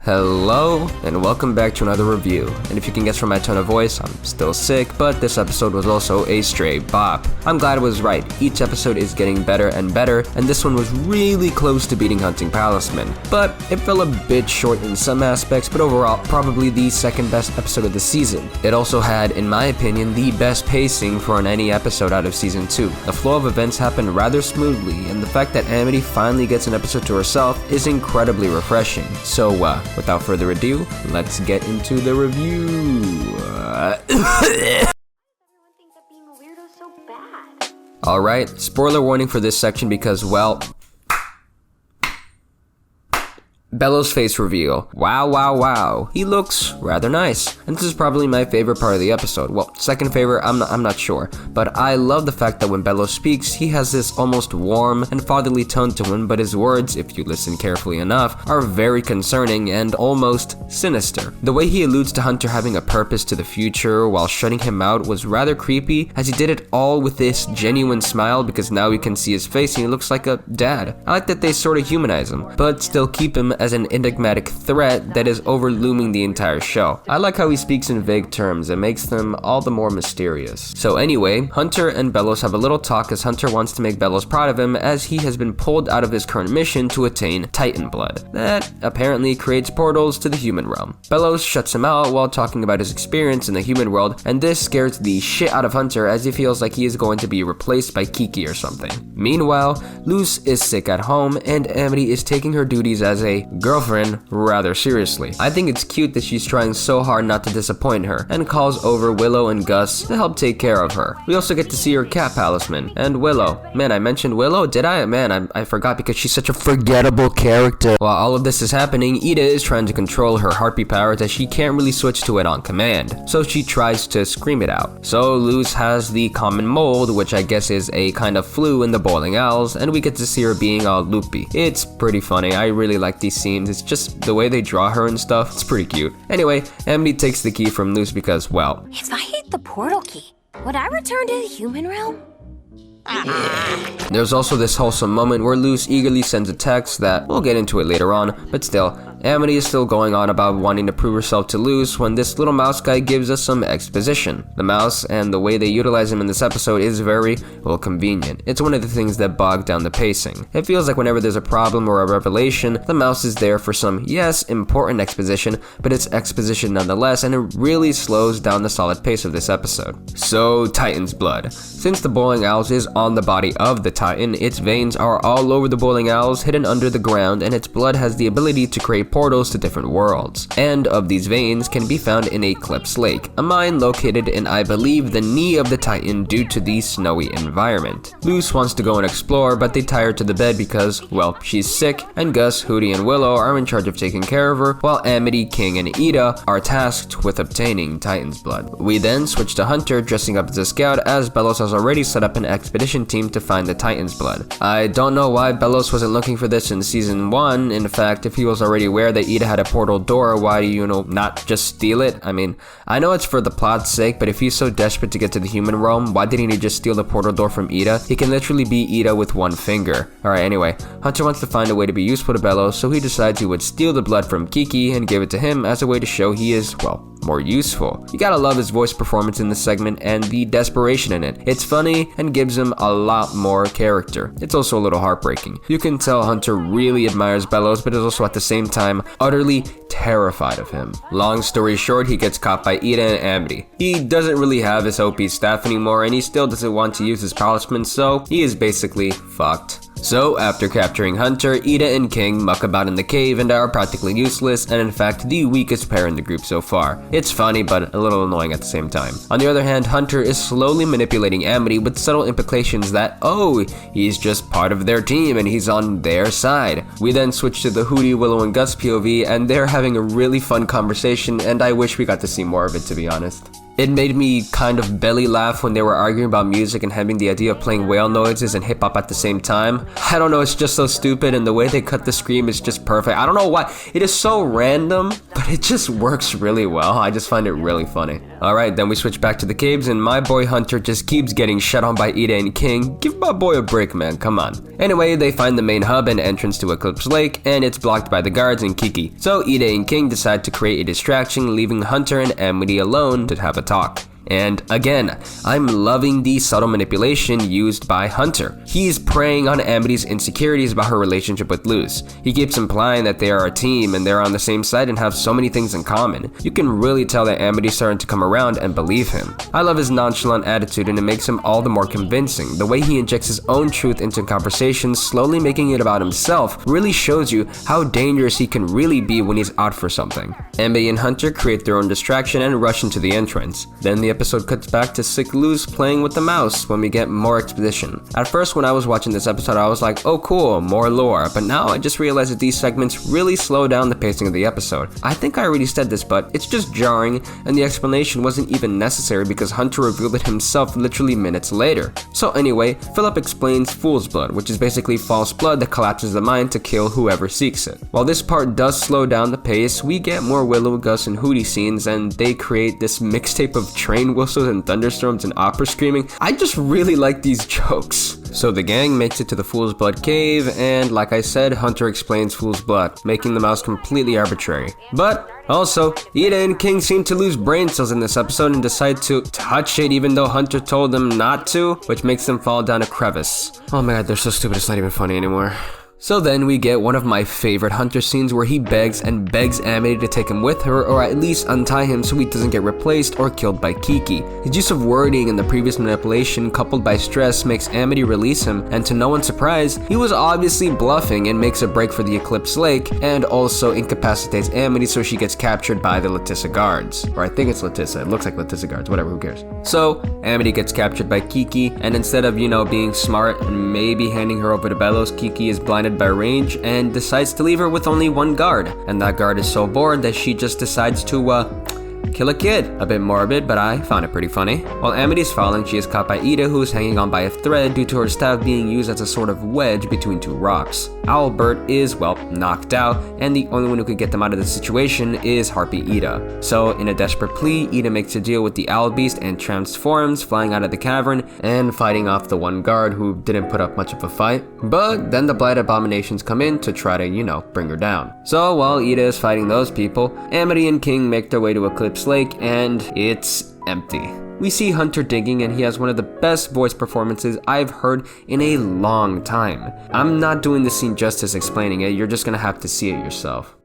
Hello, and welcome back to another review. And if you can guess from my tone of voice, I'm still sick, but this episode was also a straight bop. I'm glad I was right. Each episode is getting better and better, and this one was really close to beating Hunting Palisman. But it fell a bit short in some aspects, but overall, probably the second best episode of the season. It also had, in my opinion, the best pacing for any episode out of Season 2. The flow of events happened rather smoothly, and the fact that Amity finally gets an episode to herself is incredibly refreshing. So, without further ado, let's get into the review. Alright, spoiler warning for this section because, well, Bellows' face reveal. Wow. He looks rather nice. And this is probably my favorite part of the episode. Well, second favorite, I'm not sure. But I love the fact that when Bellows speaks, he has this almost warm and fatherly tone to him, but his words, if you listen carefully enough, are very concerning and almost sinister. The way he alludes to Hunter having a purpose to the future while shutting him out was rather creepy, as he did it all with this genuine smile because now we can see his face and he looks like a dad. I like that they sort of humanize him, but still keep him as an enigmatic threat that is overlooming the entire show. I like how he speaks in vague terms. It makes them all the more mysterious. So anyway, Hunter and Bellows have a little talk as Hunter wants to make Bellows proud of him as he has been pulled out of his current mission to attain Titan blood. That apparently creates portals to the human realm. Bellows shuts him out while talking about his experience in the human world, and this scares the shit out of Hunter as he feels like he is going to be replaced by Kiki or something. Meanwhile, Luz is sick at home and Amity is taking her duties as a girlfriend rather seriously. I think it's cute that she's trying so hard not to disappoint her and calls over Willow and Gus to help take care of her. We also get to see her cat Palisman and Willow. Man, I mentioned Willow, did I? Man, I forgot because she's such a forgettable character. While all of this is happening, Ida is trying to control her heartbeat powers as she can't really switch to it on command, so she tries to scream it out. So Luz has the common mold, which I guess is a kind of flu in the Boiling Owls, and we get to see her being all loopy. It's pretty funny. I really like these scenes. It's just the way they draw her and stuff. It's pretty cute. Anyway, Amity takes the key from Luz because, well, if I hit the portal key, would I return to the human realm? There's also this wholesome moment where Luz eagerly sends a text that we'll get into it later on, but still, Amity is still going on about wanting to prove herself to Luz when this little mouse guy gives us some exposition. The mouse and the way they utilize him in this episode is very, well, convenient. It's one of the things that bog down the pacing. It feels like whenever there's a problem or a revelation, the mouse is there for some, yes, important exposition, but it's exposition nonetheless, and it really slows down the solid pace of this episode. So, Titan's blood. Since the Boiling Owls is on the body of the Titan, its veins are all over the Boiling Owls, hidden under the ground, and its blood has the ability to create portals to different worlds. And of these veins can be found in Eclipse Lake, a mine located in, I believe, the knee of the Titan due to the snowy environment. Luz wants to go and explore, but they tie her to the bed because, well, she's sick, and Gus, Hootie, and Willow are in charge of taking care of her, while Amity, King, and Ida are tasked with obtaining Titan's blood. We then switch to Hunter dressing up as a scout as Bellows has already set up an expedition team to find the Titan's blood. I don't know why Bellows wasn't looking for this in season 1. In fact, if he was already aware that Ida had a portal door, why do you not just steal it? I mean, I know it's for the plot's sake, but if he's so desperate to get to the human realm, why didn't he just steal the portal door from Ida? He can literally beat Ida with one finger. Alright, anyway, Hunter wants to find a way to be useful to Bellows, so he decides he would steal the blood from Kiki and give it to him as a way to show he is, well, more useful. You gotta love his voice performance in this segment and the desperation in it. It's funny and gives him a lot more character. It's also a little heartbreaking. You can tell Hunter really admires Bellows, but is also at the same time utterly terrified of him. Long story short, he gets caught by Ida and Amity. He doesn't really have his OP staff anymore, and he still doesn't want to use his talisman, so he is basically fucked. So, after capturing Hunter, Ida and King muck about in the cave and are practically useless, and in fact the weakest pair in the group so far. It's funny, but a little annoying at the same time. On the other hand, Hunter is slowly manipulating Amity with subtle implications that, oh, he's just part of their team and he's on their side. We then switch to the Hootie, Willow, and Gus POV, and they're having a really fun conversation, and I wish we got to see more of it, to be honest. It made me kind of belly laugh when they were arguing about music and having the idea of playing whale noises and hip hop at the same time. I don't know, it's just so stupid, and the way they cut the scream is just perfect. I don't know why. It is so random, but but it just works really well. I just find it really funny. Alright, then we switch back to the caves, and my boy Hunter just keeps getting shut on by Ida and King. Give my boy a break, man, come on. Anyway, they find the main hub and entrance to Eclipse Lake, and it's blocked by the guards and Kiki. So Ida and King decide to create a distraction, leaving Hunter and Amity alone to have a talk. And again, I'm loving the subtle manipulation used by Hunter. He's preying on Amity's insecurities about her relationship with Luz. He keeps implying that they are a team and they're on the same side and have so many things in common. You can really tell that Amity's starting to come around and believe him. I love his nonchalant attitude, and it makes him all the more convincing. The way he injects his own truth into conversations, slowly making it about himself, really shows you how dangerous he can really be when he's out for something. Amity and Hunter create their own distraction and rush into the entrance. Then the episode cuts back to sick Luz playing with the mouse when we get more exposition. At first, when I was watching this episode, I was like, oh cool, more lore, but now I just realized that these segments really slow down the pacing of the episode. I think I already said this, but it's just jarring, and the explanation wasn't even necessary because Hunter revealed it himself literally minutes later. So anyway, Philip explains fool's blood, which is basically false blood that collapses the mind to kill whoever seeks it. While this part does slow down the pace, we get more Willow, Gus, and Hootie scenes, and they create this mixtape of train whistles and thunderstorms and opera screaming. I just really like these jokes. So the gang makes it to the Fool's Blood cave, and like I said, Hunter explains Fool's Blood, making the mouse completely arbitrary. But also, Ida and King seem to lose brain cells in this episode and decide to touch it even though Hunter told them not to, which makes them fall down a crevice. Oh my god, they're so stupid, it's not even funny anymore. So then we get one of my favorite Hunter scenes where he begs Amity to take him with her, or at least untie him so he doesn't get replaced or killed by Kiki. His use of wording and the previous manipulation coupled by stress makes Amity release him, and to no one's surprise, he was obviously bluffing and makes a break for the Eclipse Lake, and also incapacitates Amity so she gets captured by the Letissa guards. Or I think it's Letissa, it looks like Letissa guards, whatever, who cares. So, Amity gets captured by Kiki, and instead of, being smart and maybe handing her over to Bellows, Kiki is blinded by range and decides to leave her with only one guard, and that guard is so bored that she just decides to kill a kid. A bit morbid, but I found it pretty funny. While Amity's falling, she is caught by Ida, who is hanging on by a thread due to her staff being used as a sort of wedge between two rocks. Owlbert is, knocked out, and the only one who could get them out of the situation is Harpy Ida. So, in a desperate plea, Ida makes a deal with the owl beast and transforms, flying out of the cavern and fighting off the one guard who didn't put up much of a fight. But then the Blight Abominations come in to try to, bring her down. So, while Ida is fighting those people, Amity and King make their way to Eclipse Lake, and it's empty. We see Hunter digging, and he has one of the best voice performances I've heard in a long time. I'm not doing the scene justice explaining it, you're just gonna have to see it yourself.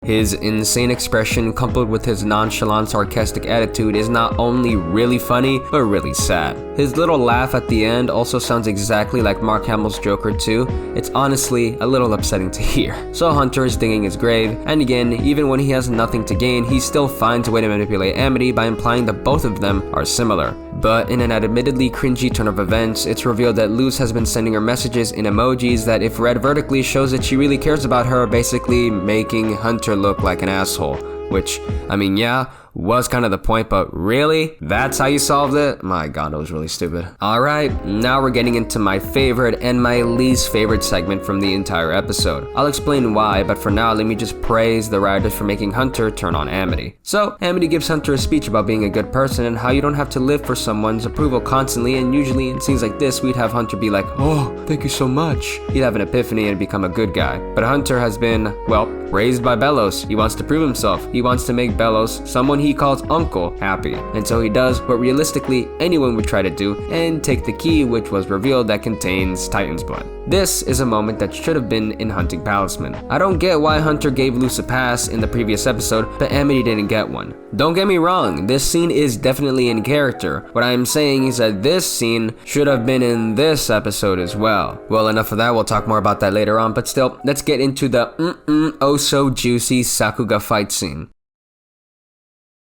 His insane expression coupled with his nonchalant sarcastic attitude is not only really funny, but really sad. His little laugh at the end also sounds exactly like Mark Hamill's Joker too. It's honestly a little upsetting to hear. So Hunter is digging his grave, and again, even when he has nothing to gain, he still finds a way to manipulate Amity by implying that both of them are similar. But in an admittedly cringy turn of events, it's revealed that Luz has been sending her messages in emojis that, if read vertically, shows that she really cares about her, basically making Hunter look like an asshole. Which, yeah, was kind of the point, but really? That's how you solved it? My god, it was really stupid. Alright, now we're getting into my favorite and my least favorite segment from the entire episode. I'll explain why, but for now, let me just praise the writers for making Hunter turn on Amity. So, Amity gives Hunter a speech about being a good person and how you don't have to live for someone's approval constantly, and usually in scenes like this, we'd have Hunter be like, oh, thank you so much. He'd have an epiphany and become a good guy. But Hunter has been, raised by Bellows. He wants to prove himself. He wants to make Bellows, someone he calls uncle, happy. And so he does what realistically anyone would try to do, and take the key which was revealed that contains Titan's blood. This is a moment that should have been in Hunting Palisman. I don't get why Hunter gave Luz a pass in the previous episode, but Amity didn't get one. Don't get me wrong, this scene is definitely in character. What I am saying is that this scene should have been in this episode as well. Well, enough of that, we'll talk more about that later on, but still, let's get into the oh so juicy Sakuga fight scene.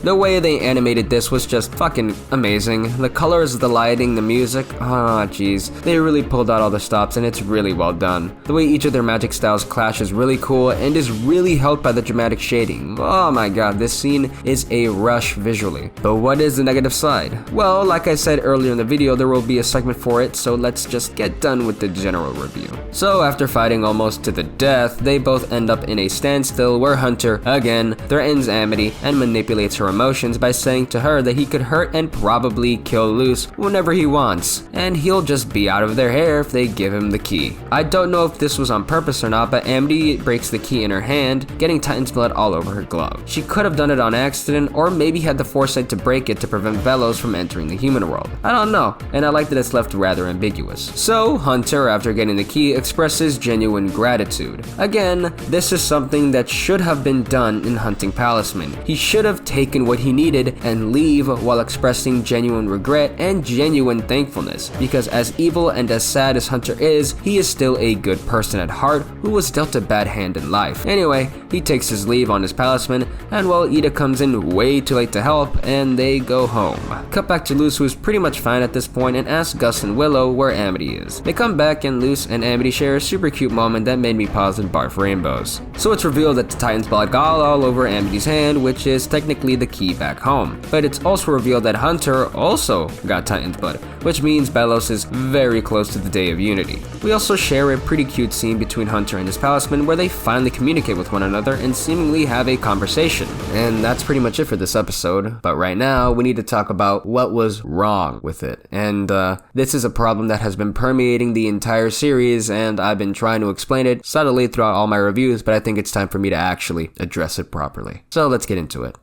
The way they animated this was just fucking amazing. The colors, the lighting, the music, ah jeez. They really pulled out all the stops and it's really well done. The way each of their magic styles clash is really cool and is really helped by the dramatic shading. Oh my god, this scene is a rush visually. But what is the negative side? Well, like I said earlier in the video, there will be a segment for it, so let's just get done with the general review. So after fighting almost to the death, they both end up in a standstill where Hunter, again, threatens Amity and manipulates her emotions by saying to her that he could hurt and probably kill Luz whenever he wants, and he'll just be out of their hair if they give him the key. I don't know if this was on purpose or not, but Amity breaks the key in her hand, getting Titan's blood all over her glove. She could have done it on accident, or maybe had the foresight to break it to prevent Velos from entering the human world. I don't know, and I like that it's left rather ambiguous. So Hunter, after getting the key, expresses genuine gratitude. Again, this is something that should have been done in hunting Palisman. He should have taken what he needed and leave while expressing genuine regret and genuine thankfulness, because as evil and as sad as Hunter is, he is still a good person at heart who was dealt a bad hand in life. Anyway, he takes his leave on his Palisman, and well, Ida comes in way too late to help, and they go home. Cut back to Luz, who is pretty much fine at this point, and asks Gus and Willow where Amity is. They come back, and Luz and Amity share a super cute moment that made me pause and barf rainbows. So it's revealed that the Titan's blood got all over Amity's hand, which is technically the key back home. But it's also revealed that Hunter also got Titan's blood, which means Velos is very close to the Day of Unity. We also share a pretty cute scene between Hunter and his Palisman where they finally communicate with one another and seemingly have a conversation. And that's pretty much it for this episode, but right now we need to talk about what was wrong with it. And this is a problem that has been permeating the entire series, and I've been trying to explain it subtly throughout all my reviews, but I think it's time for me to actually address it properly. So let's get into it.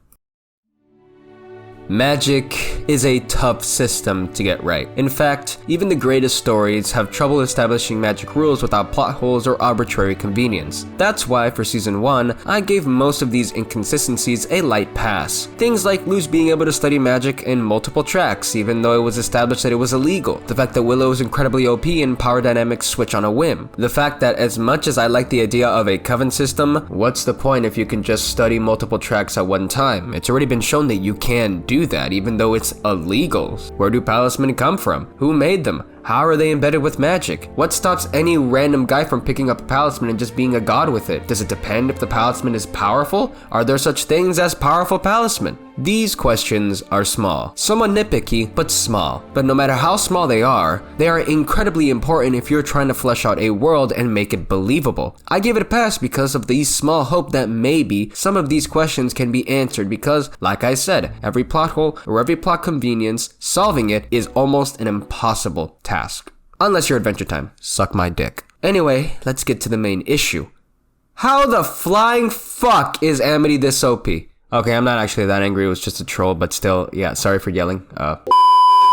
Magic is a tough system to get right. In fact, even the greatest stories have trouble establishing magic rules without plot holes or arbitrary convenience. That's why for season 1, I gave most of these inconsistencies a light pass. Things like Luz being able to study magic in multiple tracks even though it was established that it was illegal. The fact that Willow is incredibly OP and power dynamics switch on a whim. The fact that as much as I like the idea of a coven system, what's the point if you can just study multiple tracks at one time? It's already been shown that you can do that even though it's illegal. Where do Palismen come from? Who made them? How are they embedded with magic? What stops any random guy from picking up a Palisman and just being a god with it? Does it depend if the Palisman is powerful? Are there such things as powerful Palismen? These questions are small. Somewhat nitpicky, but small. But no matter how small they are incredibly important if you're trying to flesh out a world and make it believable. I give it a pass because of the small hope that maybe some of these questions can be answered because, like I said, every plot hole or every plot convenience, solving it is almost an impossible task. Unless you're Adventure Time. Suck my dick. Anyway, let's get to the main issue. How the flying fuck is Amity this OP? Okay, I'm not actually that angry, it was just a troll, but still, yeah, sorry for yelling.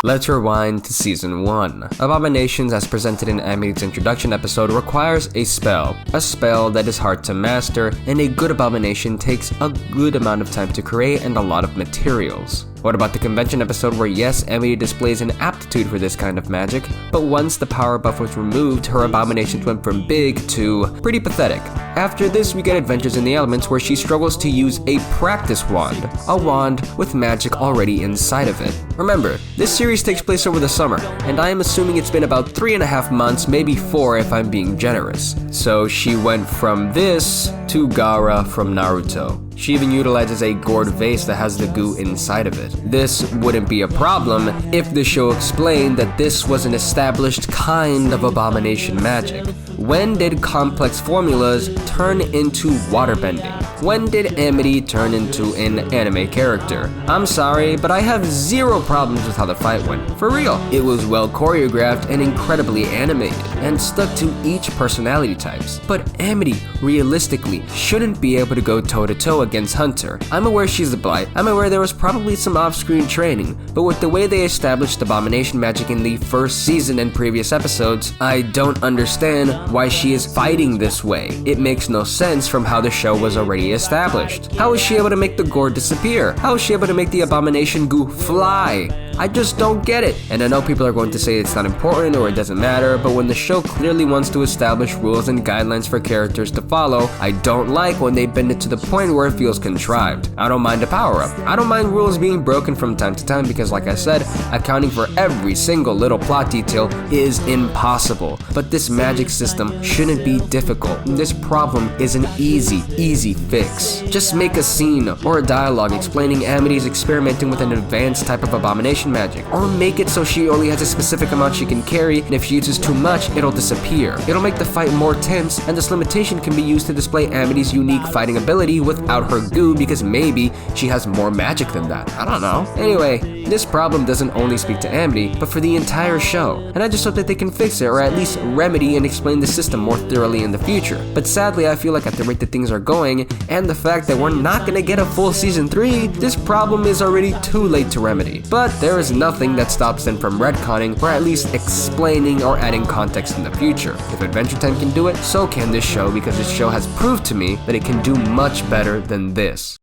Let's rewind to season 1. Abominations, as presented in Amity's introduction episode, requires a spell that is hard to master, and a good abomination takes a good amount of time to create and a lot of materials. What about the convention episode where yes, Amity displays an aptitude for this kind of magic, but once the power buff was removed, her abominations went from big to pretty pathetic. After this, we get Adventures in the Elements where she struggles to use a practice wand, a wand with magic already inside of it. Remember, this series takes place over the summer, and I am assuming it's been about 3.5 months, maybe 4 if I'm being generous. So she went from this to Gaara from Naruto. She even utilizes a gourd vase that has the goo inside of it. This wouldn't be a problem if the show explained that this was an established kind of abomination magic. When did complex formulas turn into waterbending? When did Amity turn into an anime character? I'm sorry, but I have zero problems with how the fight went. For real, it was well choreographed and incredibly animated, and stuck to each personality types. But Amity, realistically, shouldn't be able to go toe-to-toe against Hunter. I'm aware she's a blight, I'm aware there was probably some off-screen training, but with the way they established abomination magic in the first season and previous episodes, I don't understand why she is fighting this way. It makes no sense from how the show was already established. How is she able to make the gourd disappear? How is she able to make the abomination goo fly? I just don't get it. And I know people are going to say it's not important or it doesn't matter, but when the show clearly wants to establish rules and guidelines for characters to follow, I don't like when they bend it to the point where it feels contrived. I don't mind a power-up. I don't mind rules being broken from time to time because, like I said, accounting for every single little plot detail is impossible. But this magic system shouldn't be difficult. This problem is an easy fix. Just make a scene or a dialogue explaining Amity's experimenting with an advanced type of abomination magic, or make it so she only has a specific amount she can carry, and if she uses too much, it'll disappear. It'll make the fight more tense, and this limitation can be used to display Amity's unique fighting ability without her goo, because maybe she has more magic than that. I don't know. Anyway, this problem doesn't only speak to Amity, but for the entire show, and I just hope that they can fix it, or at least remedy and explain the system more thoroughly in the future. But sadly, I feel like at the rate that things are going, and the fact that we're not gonna get a full season 3, this problem is already too late to remedy. But there is nothing that stops them from retconning, or at least explaining or adding context in the future. If Adventure Time can do it, so can this show, because this show has proved to me that it can do much better than this.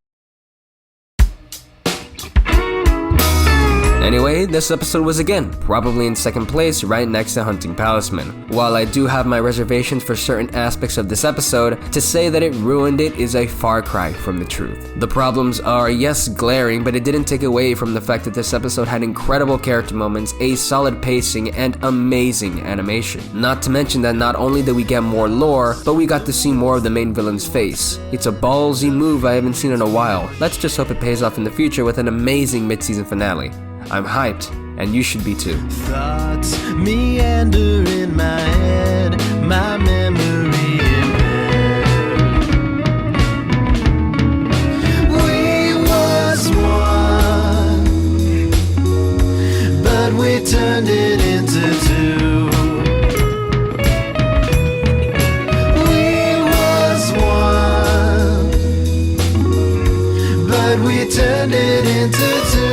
Anyway, this episode was again probably in second place, right next to Hunting Palisman. While I do have my reservations for certain aspects of this episode, to say that it ruined it is a far cry from the truth. The problems are, yes, glaring, but it didn't take away from the fact that this episode had incredible character moments, a solid pacing, and amazing animation. Not to mention that not only did we get more lore, but we got to see more of the main villain's face. It's a ballsy move I haven't seen in a while. Let's just hope it pays off in the future with an amazing mid-season finale. I'm hyped, and you should be too. Thoughts meander in my head, my memory impaired. We was one, but we turned it into two. We was one, but we turned it into two.